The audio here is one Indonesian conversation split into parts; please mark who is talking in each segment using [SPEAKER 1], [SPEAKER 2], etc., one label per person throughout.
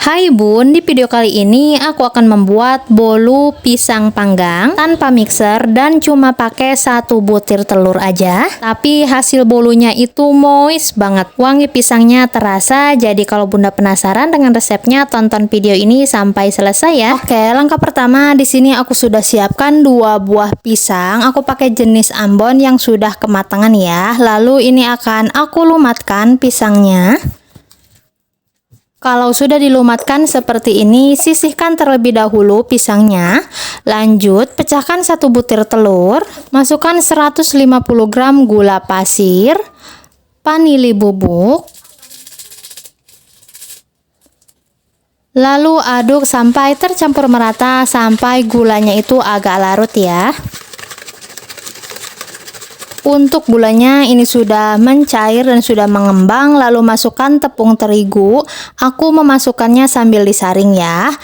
[SPEAKER 1] Hai Bun, di video kali ini aku akan membuat bolu pisang panggang tanpa mixer dan cuma pakai 1 butir telur aja. Tapi hasil bolunya itu moist banget, wangi pisangnya terasa. Jadi kalau Bunda penasaran dengan resepnya, tonton video ini sampai selesai ya. Oke, langkah pertama di sini aku sudah siapkan 2 buah pisang. Aku pakai jenis Ambon yang sudah kematangan ya. Lalu ini akan aku lumatkan pisangnya. Kalau sudah dilumatkan seperti ini, sisihkan terlebih dahulu pisangnya. Lanjut, pecahkan 1 butir telur, masukkan 150 gram gula pasir, vanili bubuk, lalu aduk sampai tercampur merata, sampai gulanya itu agak larut ya. Untuk gulanya ini sudah mencair dan sudah mengembang, lalu masukkan tepung terigu. Aku memasukkannya sambil disaring ya.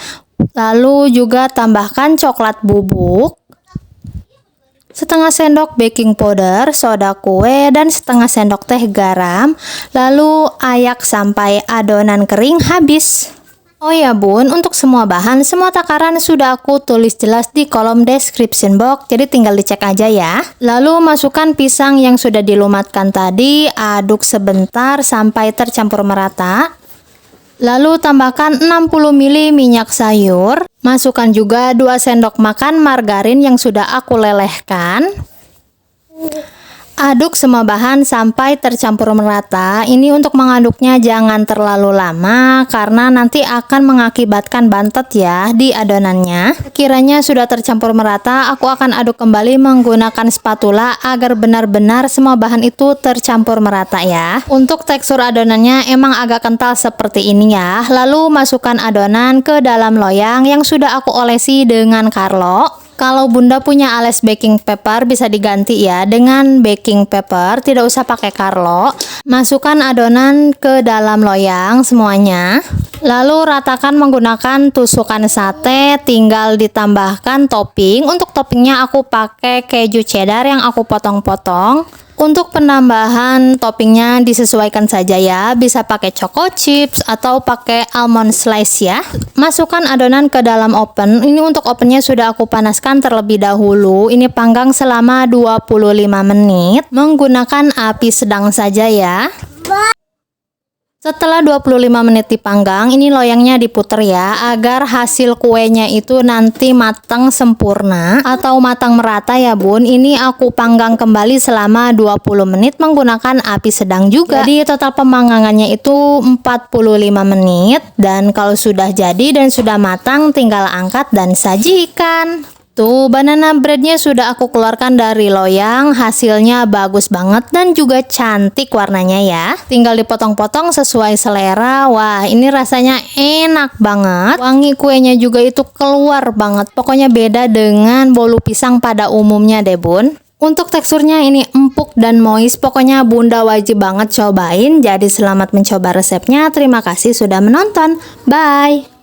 [SPEAKER 1] Lalu juga tambahkan coklat bubuk, setengah sendok baking powder, soda kue, dan setengah sendok teh garam. Lalu ayak sampai adonan kering habis. Oh ya Bun, untuk semua bahan, semua takaran sudah aku tulis jelas di kolom description box, jadi tinggal dicek aja ya. Lalu masukkan pisang yang sudah dilumatkan tadi, aduk sebentar sampai tercampur merata. Lalu tambahkan 60 ml minyak sayur, masukkan juga 2 sendok makan margarin yang sudah aku lelehkan. Aduk semua bahan sampai tercampur merata. Ini untuk mengaduknya jangan terlalu lama karena nanti akan mengakibatkan bantet ya di adonannya. Kiranya sudah tercampur merata, aku akan aduk kembali menggunakan spatula agar benar-benar semua bahan itu tercampur merata ya. Untuk tekstur adonannya emang agak kental seperti ini ya. Lalu masukkan adonan ke dalam loyang yang sudah aku olesi dengan Carlo. Kalau Bunda punya ales baking paper bisa diganti ya dengan baking paper, tidak usah pakai Carlo. Masukkan adonan ke dalam loyang semuanya. Lalu ratakan menggunakan tusukan sate, tinggal ditambahkan topping. Untuk toppingnya aku pakai keju cheddar yang aku potong-potong. Untuk penambahan toppingnya disesuaikan saja ya, bisa pakai choco chips atau pakai almond slice ya. Masukkan adonan ke dalam oven. Ini untuk ovennya sudah aku panaskan terlebih dahulu. Ini panggang selama 25 menit menggunakan api sedang saja ya. Setelah 25 menit dipanggang, ini loyangnya diputer ya, agar hasil kuenya itu nanti matang sempurna atau matang merata ya Bun. Ini aku panggang kembali selama 20 menit menggunakan api sedang juga. Jadi total pemanggangannya itu 45 menit. Dan kalau sudah jadi dan sudah matang, tinggal angkat dan sajikan. Tuh, banana breadnya sudah aku keluarkan dari loyang, hasilnya bagus banget dan juga cantik warnanya ya. Tinggal dipotong-potong sesuai selera. Wah, ini rasanya enak banget. Wangi kuenya juga itu keluar banget. Pokoknya beda dengan bolu pisang pada umumnya deh Bun. Untuk teksturnya ini empuk dan moist, pokoknya Bunda wajib banget cobain. Jadi selamat mencoba resepnya. Terima kasih sudah menonton. Bye!